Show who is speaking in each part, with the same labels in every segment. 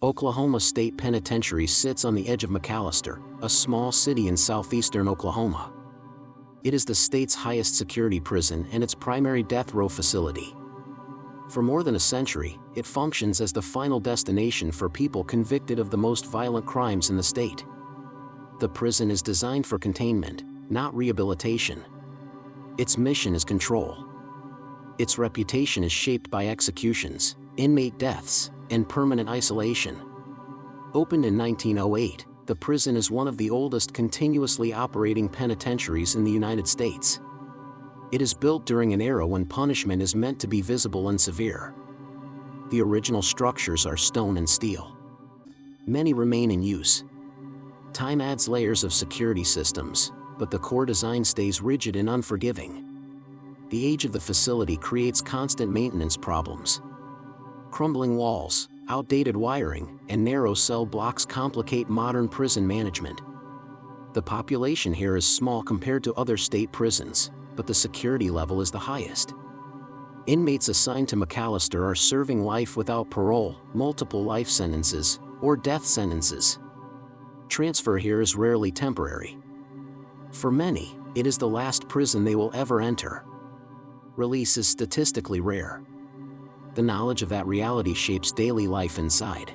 Speaker 1: Oklahoma State Penitentiary sits on the edge of McAlester, a small city in southeastern Oklahoma. It is the state's highest security prison and its primary death row facility. For more than a century, it functions as the final destination for people convicted of the most violent crimes in the state. The prison is designed for containment, not rehabilitation. Its mission is control. Its reputation is shaped by executions, inmate deaths, and permanent isolation. Opened in 1908, the prison is one of the oldest continuously operating penitentiaries in the United States. It is built during an era when punishment is meant to be visible and severe. The original structures are stone and steel. Many remain in use. Time adds layers of security systems, but the core design stays rigid and unforgiving. The age of the facility creates constant maintenance problems. Crumbling walls, outdated wiring, and narrow cell blocks complicate modern prison management. The population here is small compared to other state prisons, but the security level is the highest. Inmates assigned to McAlester are serving life without parole, multiple life sentences, or death sentences. Transfer here is rarely temporary. For many, it is the last prison they will ever enter. Release is statistically rare. The knowledge of that reality shapes daily life inside.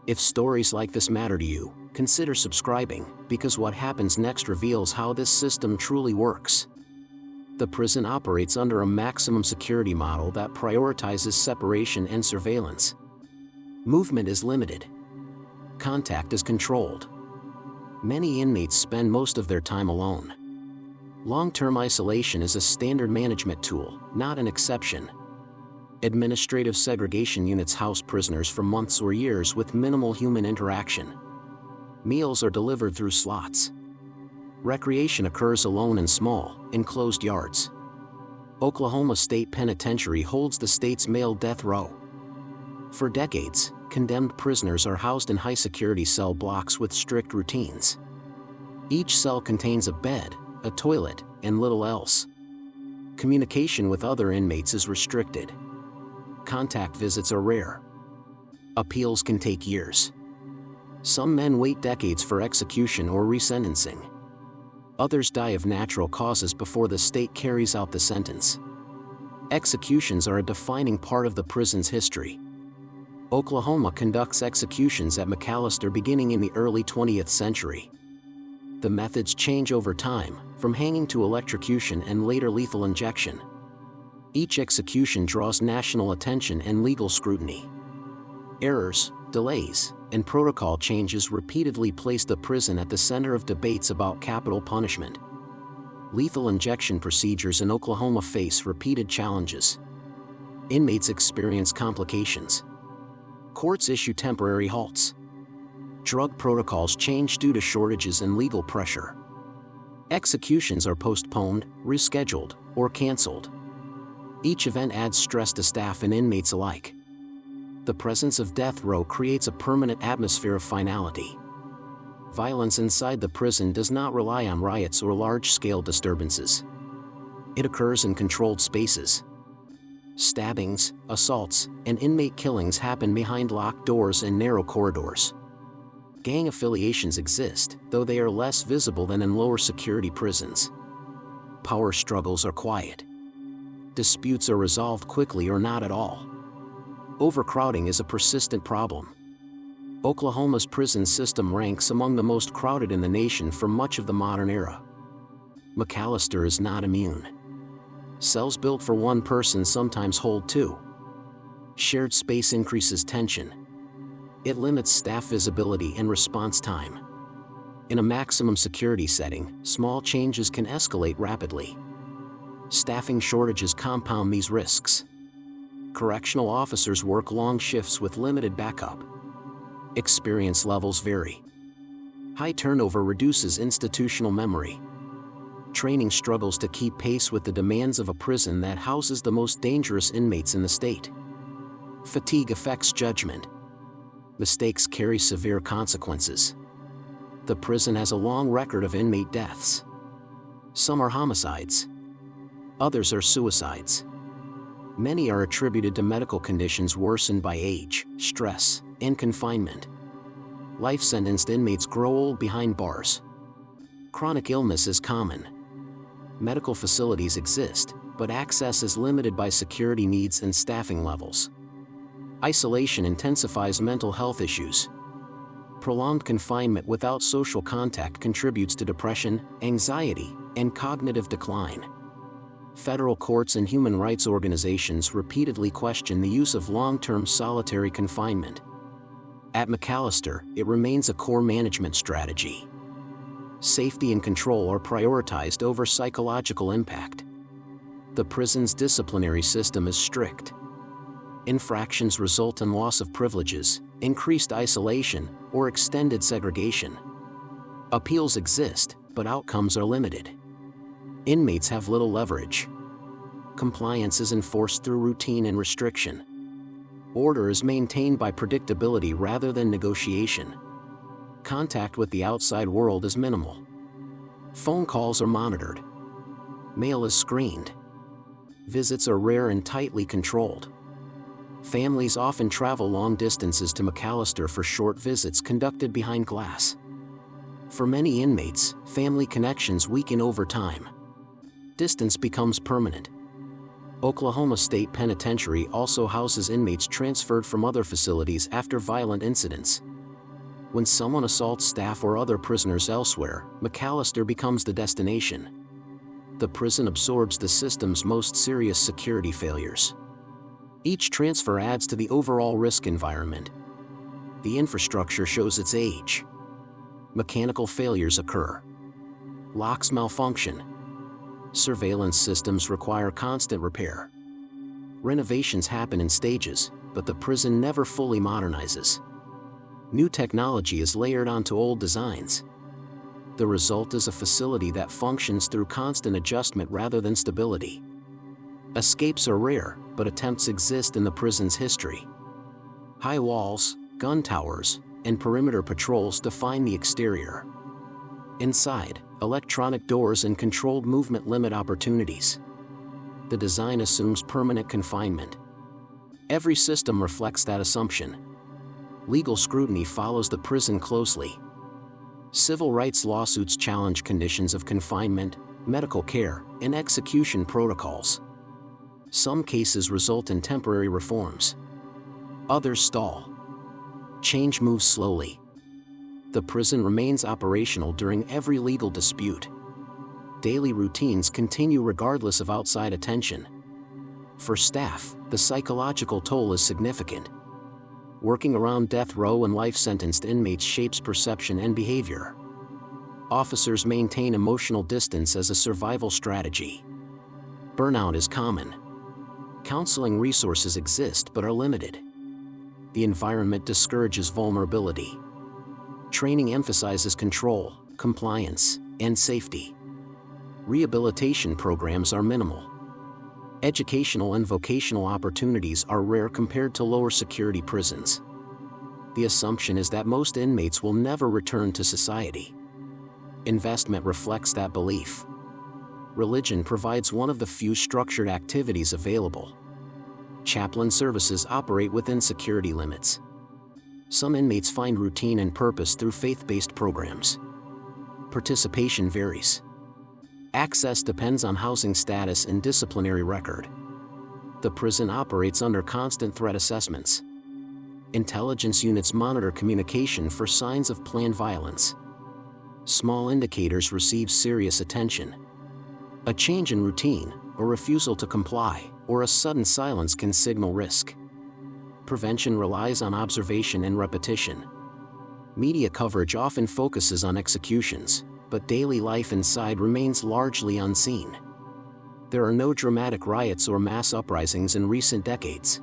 Speaker 1: If stories like this matter to you, consider subscribing, because what happens next reveals how this system truly works. The prison operates under a maximum security model that prioritizes separation and surveillance. Movement is limited. Contact is controlled. Many inmates spend most of their time alone. Long-term isolation is a standard management tool, not an exception. Administrative segregation units house prisoners for months or years with minimal human interaction. Meals are delivered through slots. Recreation occurs alone in small, enclosed yards. Oklahoma State Penitentiary holds the state's male death row. For decades, condemned prisoners are housed in high-security cell blocks with strict routines. Each cell contains a bed, a toilet, and little else. Communication with other inmates is restricted. Contact visits are rare. Appeals can take years. Some men wait decades for execution or resentencing. Others die of natural causes before the state carries out the sentence. Executions are a defining part of the prison's history. Oklahoma conducts executions at McAlester beginning in the early 20th century. The methods change over time, from hanging to electrocution and later lethal injection. Each execution draws national attention and legal scrutiny. Errors, delays, and protocol changes repeatedly place the prison at the center of debates about capital punishment. Lethal injection procedures in Oklahoma face repeated challenges. Inmates experience complications. Courts issue temporary halts. Drug protocols change due to shortages and legal pressure. Executions are postponed, rescheduled, or canceled. Each event adds stress to staff and inmates alike. The presence of death row creates a permanent atmosphere of finality. Violence inside the prison does not rely on riots or large-scale disturbances. It occurs in controlled spaces. Stabbings, assaults, and inmate killings happen behind locked doors and narrow corridors. Gang affiliations exist, though they are less visible than in lower security prisons. Power struggles are quiet. Disputes are resolved quickly or not at all. Overcrowding is a persistent problem. Oklahoma's prison system ranks among the most crowded in the nation for much of the modern era. McAlester is not immune. Cells built for one person sometimes hold two. Shared space increases tension. It limits staff visibility and response time. In a maximum security setting, small changes can escalate rapidly. Staffing shortages compound these risks. Correctional officers work long shifts with limited backup. Experience levels vary. High turnover reduces institutional memory. Training struggles to keep pace with the demands of a prison that houses the most dangerous inmates in the state. Fatigue affects judgment. Mistakes carry severe consequences. The prison has a long record of inmate deaths. Some are homicides. Others are suicides. Many are attributed to medical conditions worsened by age, stress, and confinement. Life-sentenced inmates grow old behind bars. Chronic illness is common. Medical facilities exist, but access is limited by security needs and staffing levels. Isolation intensifies mental health issues. Prolonged confinement without social contact contributes to depression, anxiety, and cognitive decline. Federal courts and human rights organizations repeatedly question the use of long-term solitary confinement. At McAlester, it remains a core management strategy. Safety and control are prioritized over psychological impact. The prison's disciplinary system is strict. Infractions result in loss of privileges, increased isolation, or extended segregation. Appeals exist, but outcomes are limited. Inmates have little leverage. Compliance is enforced through routine and restriction. Order is maintained by predictability rather than negotiation. Contact with the outside world is minimal. Phone calls are monitored. Mail is screened. Visits are rare and tightly controlled. Families often travel long distances to McAlester for short visits conducted behind glass. For many inmates, family connections weaken over time. Distance becomes permanent. Oklahoma State Penitentiary also houses inmates transferred from other facilities after violent incidents. When someone assaults staff or other prisoners elsewhere, McAlester becomes the destination. The prison absorbs the system's most serious security failures. Each transfer adds to the overall risk environment. The infrastructure shows its age. Mechanical failures occur. Locks malfunction. Surveillance systems require constant repair. Renovations happen in stages, but the prison never fully modernizes. New technology is layered onto old designs. The result is a facility that functions through constant adjustment rather than stability. Escapes are rare, but attempts exist in the prison's history. High walls, gun towers, and perimeter patrols define the exterior. Inside, electronic doors and controlled movement limit opportunities. The design assumes permanent confinement. Every system reflects that assumption. Legal scrutiny follows the prison closely. Civil rights lawsuits challenge conditions of confinement, medical care, and execution protocols. Some cases result in temporary reforms. Others stall. Change moves slowly. The prison remains operational during every legal dispute. Daily routines continue regardless of outside attention. For staff, the psychological toll is significant. Working around death row and life-sentenced inmates shapes perception and behavior. Officers maintain emotional distance as a survival strategy. Burnout is common. Counseling resources exist but are limited. The environment discourages vulnerability. Training emphasizes control, compliance, and safety. Rehabilitation programs are minimal. Educational and vocational opportunities are rare compared to lower security prisons. The assumption is that most inmates will never return to society. Investment reflects that belief. Religion provides one of the few structured activities available. Chaplain services operate within security limits. Some inmates find routine and purpose through faith-based programs. Participation varies. Access depends on housing status and disciplinary record. The prison operates under constant threat assessments. Intelligence units monitor communication for signs of planned violence. Small indicators receive serious attention. A change in routine, a refusal to comply, or a sudden silence can signal risk. Prevention relies on observation and repetition. Media coverage often focuses on executions, but daily life inside remains largely unseen. There are no dramatic riots or mass uprisings in recent decades.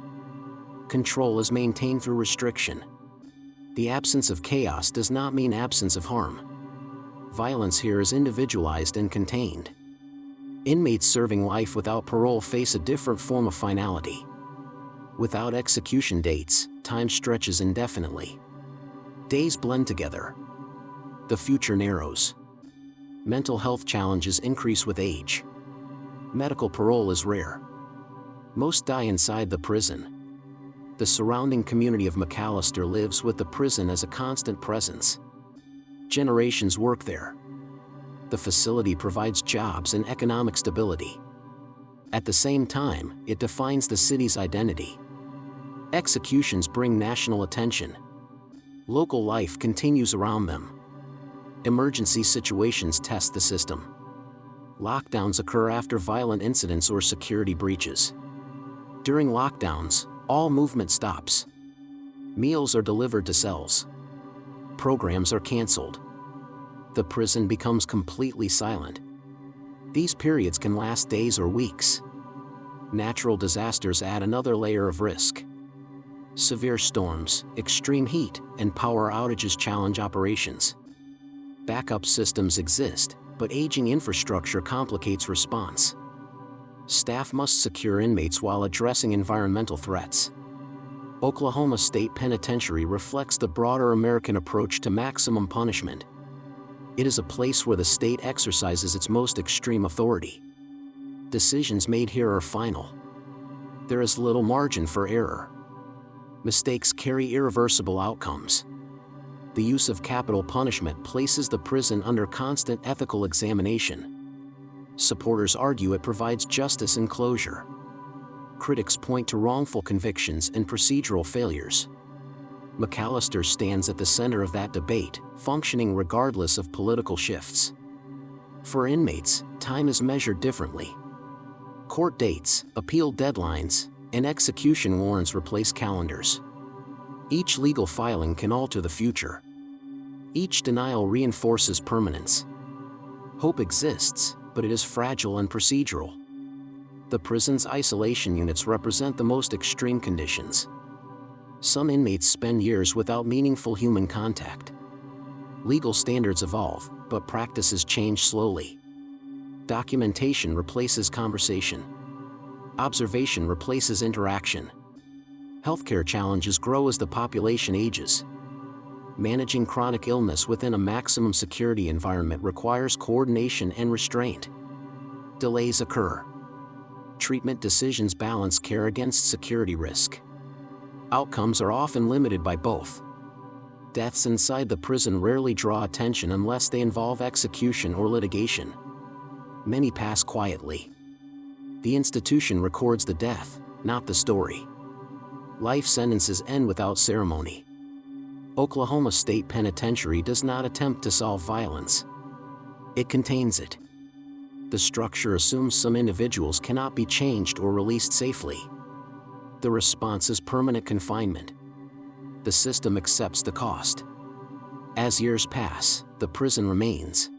Speaker 1: Control is maintained through restriction. The absence of chaos does not mean absence of harm. Violence here is individualized and contained. Inmates serving life without parole face a different form of finality. Without execution dates, time stretches indefinitely. Days blend together. The future narrows. Mental health challenges increase with age. Medical parole is rare. Most die inside the prison. The surrounding community of McAlester lives with the prison as a constant presence. Generations work there. The facility provides jobs and economic stability. At the same time, it defines the city's identity. Executions bring national attention. Local life continues around them. Emergency situations test the system. Lockdowns occur after violent incidents or security breaches. During lockdowns, all movement stops. Meals are delivered to cells. Programs are canceled. The prison becomes completely silent. These periods can last days or weeks. Natural disasters add another layer of risk. Severe storms, extreme heat, and power outages challenge operations. Backup systems exist, but aging infrastructure complicates response. Staff must secure inmates while addressing environmental threats. Oklahoma State Penitentiary reflects the broader American approach to maximum punishment. It is a place where the state exercises its most extreme authority. Decisions made here are final. There is little margin for error. Mistakes carry irreversible outcomes. The use of capital punishment places the prison under constant ethical examination. Supporters argue it provides justice and closure. Critics point to wrongful convictions and procedural failures. McAlester stands at the center of that debate, functioning regardless of political shifts. For inmates, time is measured differently. Court dates, appeal deadlines, and execution warrants replace calendars. Each legal filing can alter the future. Each denial reinforces permanence. Hope exists, but it is fragile and procedural. The prison's isolation units represent the most extreme conditions. Some inmates spend years without meaningful human contact. Legal standards evolve, but practices change slowly. Documentation replaces conversation. Observation replaces interaction. Healthcare challenges grow as the population ages. Managing chronic illness within a maximum security environment requires coordination and restraint. Delays occur. Treatment decisions balance care against security risk. Outcomes are often limited by both. Deaths inside the prison rarely draw attention unless they involve execution or litigation. Many pass quietly. The institution records the death, not the story. Life sentences end without ceremony. Oklahoma State Penitentiary does not attempt to solve violence. It contains it. The structure assumes some individuals cannot be changed or released safely. The response is permanent confinement. The system accepts the cost. As years pass, the prison remains.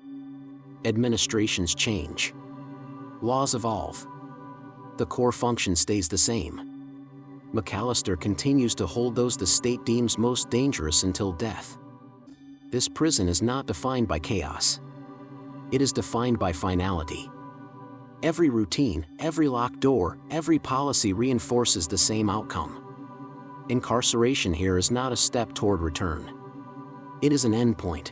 Speaker 1: Administrations change. Laws evolve. The core function stays the same. McAlester continues to hold those the state deems most dangerous until death. This prison is not defined by chaos. It is defined by finality. Every routine, every locked door, every policy reinforces the same outcome. Incarceration here is not a step toward return. It is an endpoint.